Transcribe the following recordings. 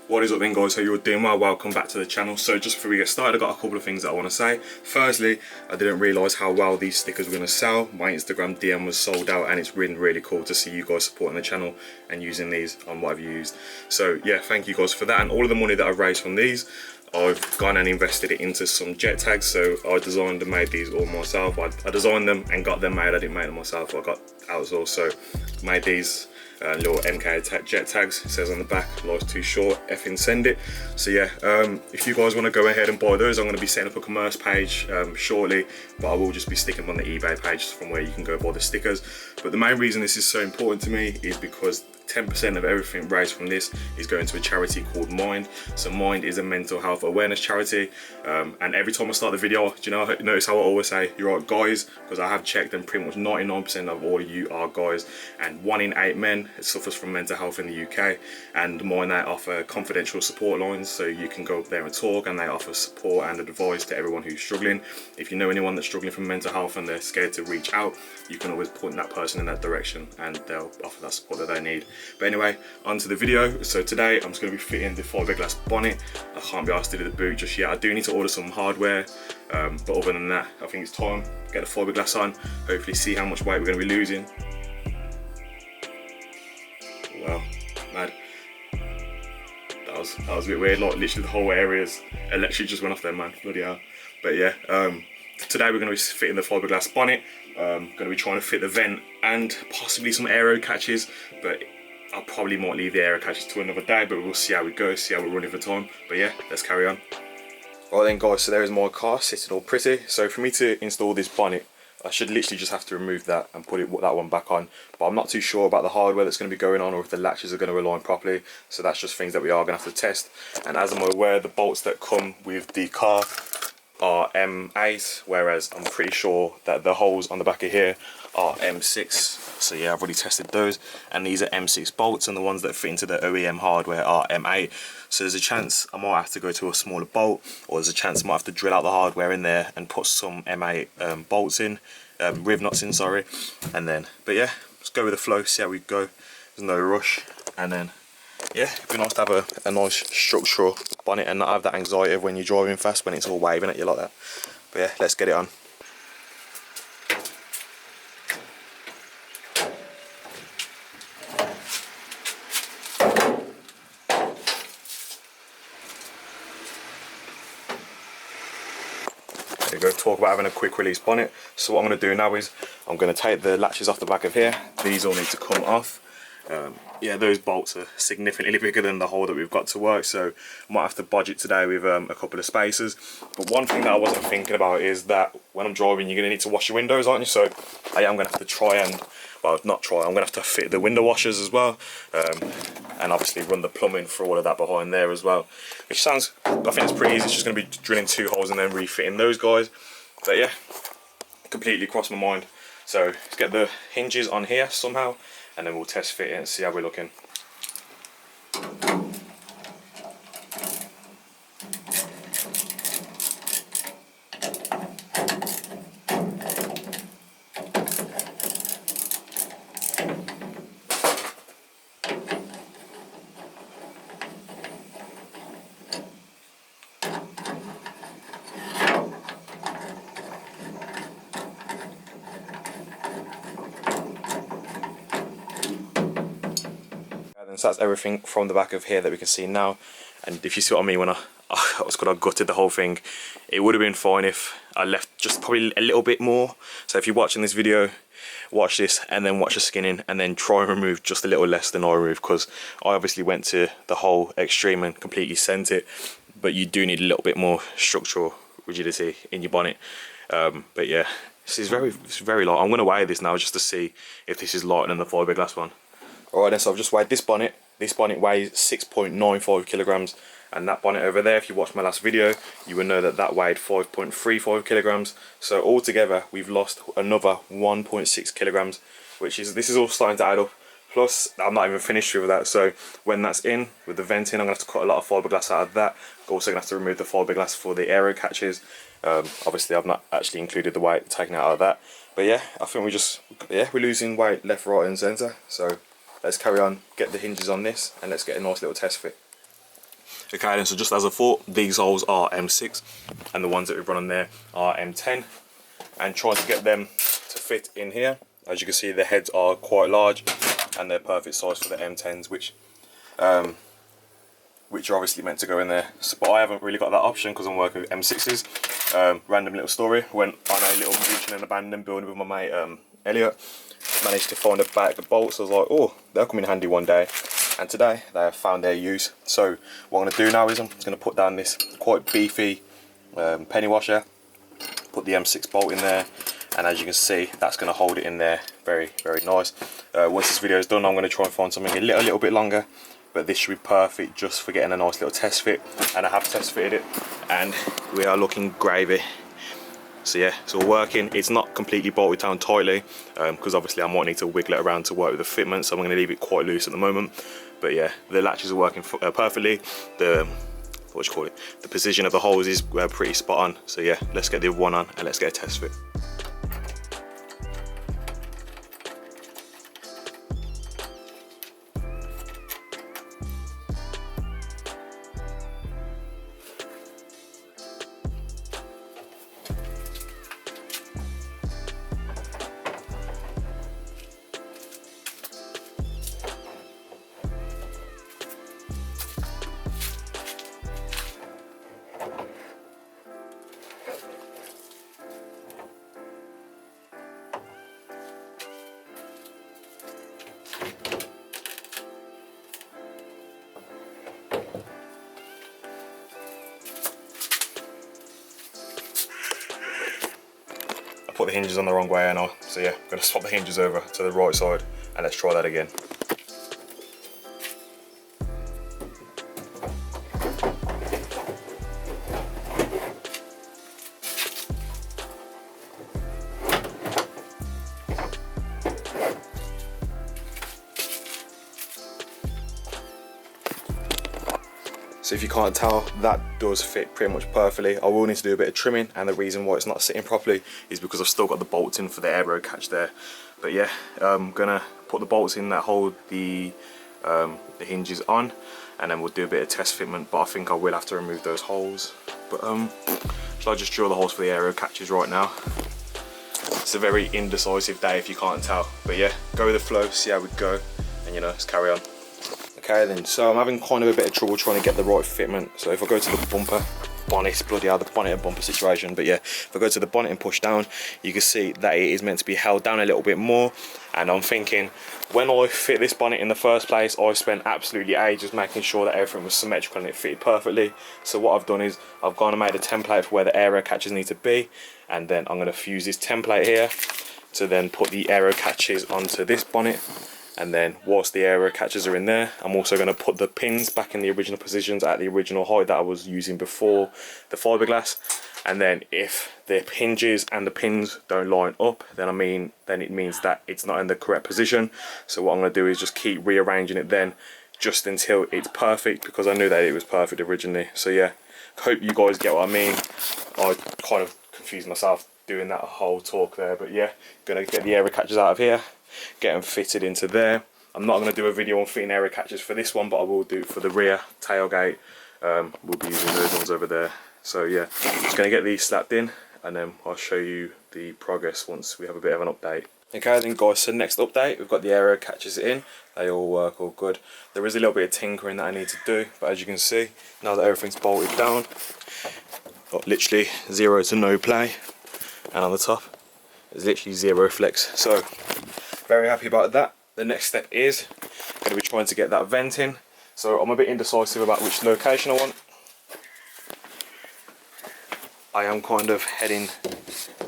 What is up then guys, hope you're doing well, welcome back to the channel. So just before we get started, I've got a couple of things that I want to say. Firstly, I didn't realise how well these stickers were going to sell. My Instagram DM was sold out and it's been really cool to see you guys supporting the channel and using these on whatever you used. So yeah, thank you guys for that, and all of the money that I've raised from these, I've gone and invested it into some jet tags. So I designed and made these all myself. I designed them and got them made. I didn't make them myself, I got outsourced. So made these little MK jet tags. It says on the back, life's too short, effing send it. So yeah, if you guys want to go ahead and buy those, I'm going to be setting up a commerce page shortly, but I will just be sticking them on the eBay page from where you can go buy the stickers. But the main reason this is so important to me is because 10% of everything raised from this is going to a charity called Mind. So Mind is a mental health awareness charity, and every time I start the video, do you know, notice how I always say you're right guys, because I have checked and pretty much 99% of all of you are guys, and 1 in 8 men suffers from mental health in the UK. And Mind, they offer confidential support lines, so you can go up there and talk, and they offer support and advice to everyone who's struggling. If you know anyone that's struggling from mental health and they're scared to reach out, you can always point that person in that direction and they'll offer that support that they need. But anyway, on to the video. So today I'm just going to be fitting the Fiberglass bonnet. I can't be asked to do the boot just yet. I do need to order some hardware, but other than that, I think it's time to get the Fiberglass on, hopefully see how much weight we're going to be losing. Wow, mad. That was a bit weird, like literally the whole area's electric just went off there, man, bloody hell. But yeah, today we're going to be fitting the Fiberglass bonnet. Going to be trying to fit the vent and possibly some aero catches, but I probably might leave the aero catches to another day, but we'll see how we go, see how we're running for time. But yeah, let's carry on. Right then guys, so there is my car sitting all pretty. So for me to install this bonnet, I should literally just have to remove that and put that one back on. But I'm not too sure about the hardware that's going to be going on, or if the latches are going to align properly. So that's just things that we are going to have to test. And as I'm aware, the bolts that come with the car are M8, whereas I'm pretty sure that the holes on the back of here are M6. So yeah, I've already tested those, and these are M6 bolts, and the ones that fit into the OEM hardware are M8. So there's a chance I might have to go to a smaller bolt, or there's a chance I might have to drill out the hardware in there and put some M8 bolts in, rib nuts in, sorry. And then, but yeah, let's go with the flow, see how we go. There's no rush, and then yeah, it'd be nice to have a nice structural bonnet and not have that anxiety of when you're driving fast, when it's all waving at you like that. But yeah, let's get it on. There you go, talk about having a quick release bonnet. So what I'm going to do now is I'm going to take the latches off the back of here. These all need to come off. Yeah, those bolts are significantly bigger than the hole that we've got to work, so I might have to budget today with a couple of spacers. But one thing that I wasn't thinking about is that when I'm driving, you're going to need to wash your windows, aren't you? So I am going to have to try and, well, not try, I'm going to have to fit the window washers as well, and obviously run the plumbing for all of that behind there as well, which sounds, I think it's pretty easy. It's just going to be drilling 2 holes and then refitting those guys. But yeah, completely crossed my mind. So let's get the hinges on here somehow, and then we'll test fit it and see how we're looking. So that's everything from the back of here that we can see now. And if you see what I mean when I gutted the whole thing, it would have been fine if I left just probably a little bit more. So if you're watching this video, watch this and then watch the skinning, and then try and remove just a little less than I removed, because I obviously went to the whole extreme and completely sent it. But you do need a little bit more structural rigidity in your bonnet. But yeah, this is very light. I'm going to weigh this now just to see if this is lighter than the Fiberglass one. Alright then, so I've just weighed this bonnet. This bonnet weighs 6.95 kilograms, and that bonnet over there, if you watched my last video, you will know that that weighed 5.35 kilograms. So altogether, we've lost another 1.6 kilograms, which is, this is all starting to add up. Plus, I'm not even finished with that, so when that's in, with the venting, I'm going to have to cut a lot of fiberglass out of that. Also going to have to remove the fiberglass for the aero catches. Obviously, I've not actually included the weight taken out of that. But yeah, I think we're losing weight left, right and centre. So let's carry on, get the hinges on this, and let's get a nice little test fit. Okay, then, so just as I thought, these holes are M6 and the ones that we've run on there are M10, and trying to get them to fit in here. As you can see, the heads are quite large and they're perfect size for the M10s, which are obviously meant to go in there. So, but I haven't really got that option because I'm working with M6s. Random little story, went on a little beach and abandoned building with my mate Elliot, managed to find a bag of bolts. I was like, oh, they'll come in handy one day. And today they have found their use. So what I'm going to do now is I'm just going to put down this quite beefy penny washer, put the M6 bolt in there, and as you can see, that's going to hold it in there very, very nice. Once this video is done, I'm going to try and find something a little bit longer, but this should be perfect just for getting a nice little test fit. And I have test fitted it and we are looking gravy. So yeah, it's all working. It's not completely bolted down tightly because obviously I might need to wiggle it around to work with the fitment, so I'm going to leave it quite loose at the moment. But yeah, the latches are working perfectly. The position of the holes is pretty spot on. So yeah, let's get the other one on and let's get a test fit. Put the hinges on the wrong way now, so yeah, I'm going to swap the hinges over to the right side and let's try that again. So if you can't tell, that does fit pretty much perfectly. I will need to do a bit of trimming, and the reason why it's not sitting properly is because I've still got the bolts in for the aero catch there. But yeah, I'm gonna put the bolts in that hold the hinges on, and then we'll do a bit of test fitment, but I think I will have to remove those holes. But shall I just drill the holes for the aero catches right now? It's a very indecisive day if you can't tell, but yeah, go with the flow, see how we go, and you know, let's carry on. Okay then, so I'm having kind of a bit of trouble trying to get the right fitment. So if I go to the bonnet, bloody hell, the bonnet and bumper situation. But yeah, if I go to the bonnet and push down, you can see that it is meant to be held down a little bit more. And I'm thinking, when I fit this bonnet in the first place, I spent absolutely ages making sure that everything was symmetrical and it fitted perfectly. So what I've done is, I've gone and made a template for where the aero catches need to be. And then I'm going to fuse this template here to then put the aero catches onto this bonnet. And then whilst the aero catches are in there, I'm also going to put the pins back in the original positions at the original height that I was using before the fiberglass. And then if the hinges and the pins don't line up, then it means that it's not in the correct position. So what I'm going to do is just keep rearranging it then, just until it's perfect, because I knew that it was perfect originally. So yeah, hope you guys get what I mean. I kind of confused myself doing that whole talk there, but yeah, gonna get the aero catches out of here, get them fitted into there. I'm not going to do a video on fitting aero catches for this one, but I will do it for the rear tailgate. We'll be using those ones over there. So yeah, just going to get these slapped in, and then I'll show you the progress once we have a bit of an update. Okay then guys, so next update, we've got the aero catches in. They all work all good. There is a little bit of tinkering that I need to do, but as you can see, now that everything's bolted down, got literally 0 to no play, and on the top there's literally 0 flex. So very happy about that. The next step is going to be trying to get that vent in. So I'm a bit indecisive about which location I want. I am kind of heading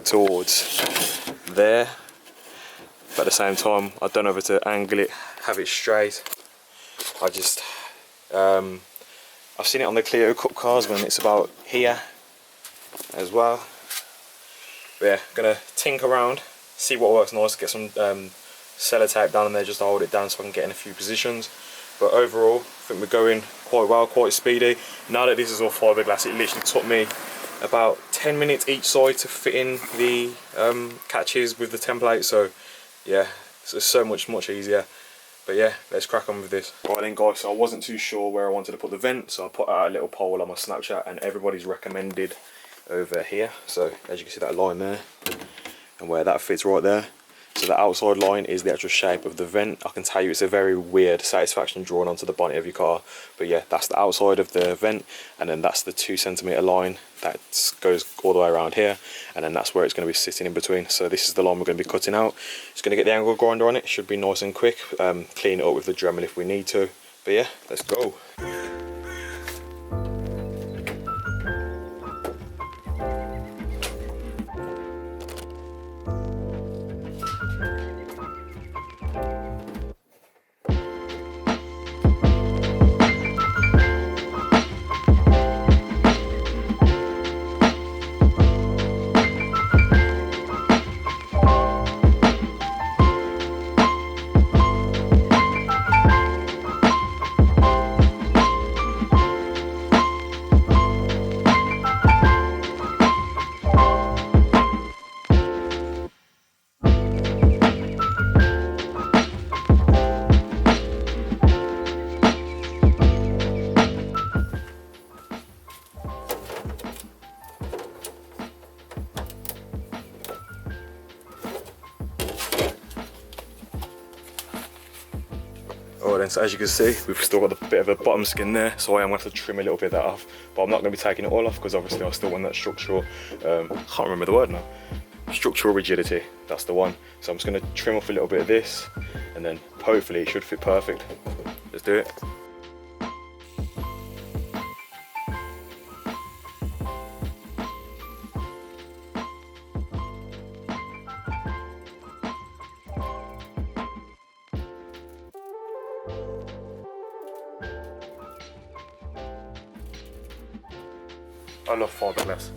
towards there, but at the same time I don't know whether to angle it, have it straight. I just I've seen it on the Clio Cup cars when it's about here as well. But yeah, gonna tinker around, see what works nice, get some sellotape down in there just to hold it down so I can get in a few positions. But overall, I think we're going quite well, quite speedy. Now that this is all fiberglass, it literally took me about 10 minutes each side to fit in the catches with the template. So yeah, it's so much easier. But yeah, let's crack on with this. Right then guys, so I wasn't too sure where I wanted to put the vent, so I put out a little poll on my Snapchat and everybody's recommended over here. So as you can see that line there, and where that fits right there. So the outside line is the actual shape of the vent. I can tell you it's a very weird satisfaction drawn onto the bonnet of your car. But yeah, that's the outside of the vent, and then that's the 2 centimeter line that goes all the way around here, and then that's where it's going to be sitting in between. So this is the line we're going to be cutting out. Just going to get the angle grinder on it. Should be nice and quick. Clean it up with the Dremel if we need to. But yeah, let's go. Alright then, so as you can see, we've still got a bit of a bottom skin there, so I am going to have to trim a little bit of that off, but I'm not going to be taking it all off because obviously I still want that structural, I can't remember the word now, structural rigidity, that's the one. So I'm just going to trim off a little bit of this, and then hopefully it should fit perfect. Let's do it. I love fiberglass.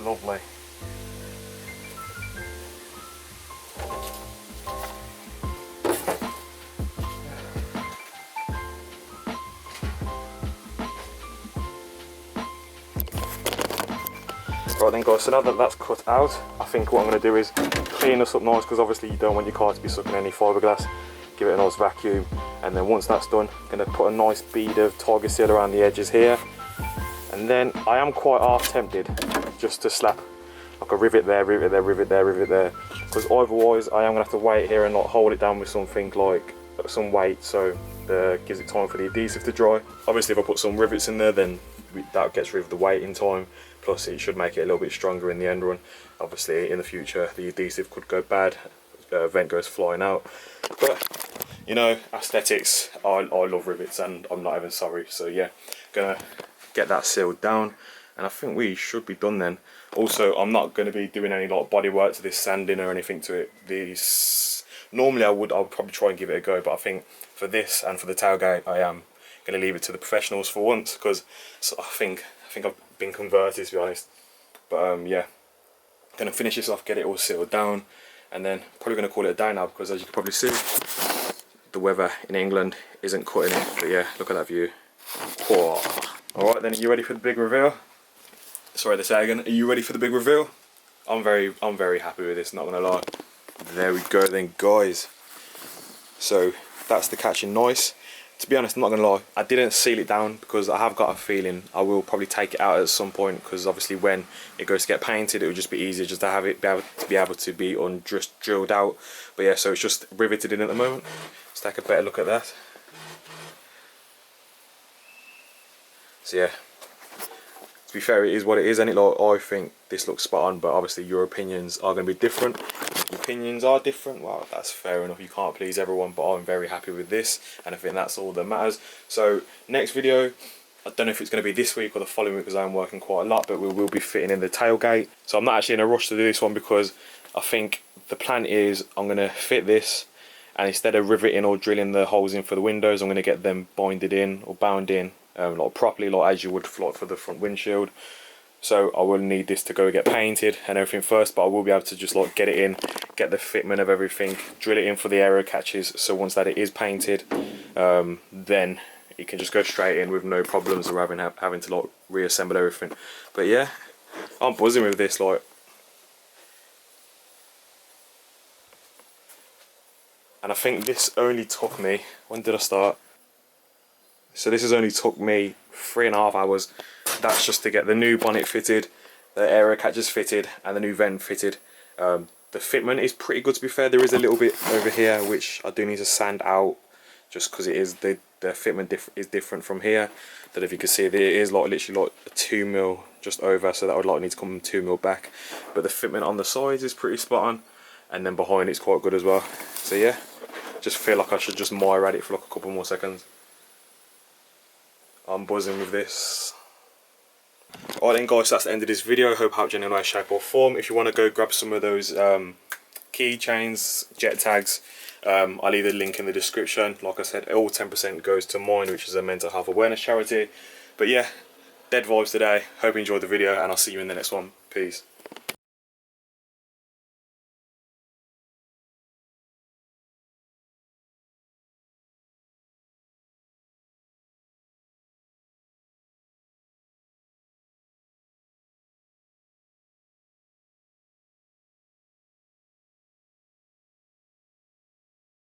Lovely. Right then guys, so now that that's cut out, I think what I'm going to do is clean this up nice, because obviously you don't want your car to be sucking any fiberglass. Give it a nice vacuum, and then once that's done, I'm going to put a nice bead of Tiger Seal around the edges here. And then I am quite half tempted just to slap like a rivet there, rivet there, rivet there, rivet there, because otherwise I am going to have to wait here and like hold it down with something like some weight, so gives it time for the adhesive to dry. Obviously if I put some rivets in there, then that gets rid of the weight in time, plus it should make it a little bit stronger in the end run. Obviously in the future the adhesive could go bad, vent goes flying out, but you know, aesthetics, I love rivets and I'm not even sorry. So yeah, gonna get that sealed down, and I think we should be done then. Also, I'm not going to be doing any like body work to this, sanding or anything to it. These normally I would probably try and give it a go, but I think for this and for the tailgate I am going to leave it to the professionals for once, because I think I've been converted, to be honest. But yeah, going to finish this off, get it all sealed down, and then probably going to call it a day now, because as you can probably see, the weather in England isn't cutting it. But yeah, look at that view. Whoa. Alright then, are you ready for the big reveal? Sorry to say again, are you ready for the big reveal? I'm very happy with this, not gonna lie. There we go then guys. So that's the catching nice. To be honest, I'm not gonna lie, I didn't seal it down because I have got a feeling I will probably take it out at some point, because obviously when it goes to get painted it will just be easier just to have it be able to be just drilled out. But yeah, so it's just riveted in at the moment. Let's take a better look at that. So yeah, to be fair, it is what it is, and it like, I think this looks spot on, but obviously your opinions are going to be different. Your opinions are different, well that's fair enough, you can't please everyone, but I'm very happy with this and I think that's all that matters. So next video, I don't know if it's going to be this week or the following week because I'm working quite a lot, but we will be fitting in the tailgate. So I'm not actually in a rush to do this one because I think the plan is I'm going to fit this, and instead of riveting or drilling the holes in for the windows, I'm going to get them binded in or bound in like properly, like as you would for the front windshield. So I will need this to go get painted and everything first, but I will be able to just like get it in, get the fitment of everything, drill it in for the aero catches. So once that it is painted, then it can just go straight in with no problems or having to like reassemble everything. But yeah, I'm buzzing with this. Like, and I think this only took me, when did I start? So this has only took me 3.5 hours. That's just to get the new bonnet fitted, the aero catches fitted, and the new vent fitted. The fitment is pretty good, to be fair. There is a little bit over here which I do need to sand out, just because it is the fitment is different from here. That if you can see, it is like literally like a 2mm just over, so that would like need to come 2mm back. But the fitment on the sides is pretty spot on, and then behind it's quite good as well. So yeah, just feel like I should just mire at it for like a couple more seconds. I'm buzzing with this. Alright then guys, that's the end of this video. Hope it helped you in any way, shape or form. If you want to go grab some of those keychains, jet tags, I'll leave the link in the description. Like I said, all 10% goes to mine, which is a mental health awareness charity. But yeah, dead vibes today. Hope you enjoyed the video, and I'll see you in the next one. Peace.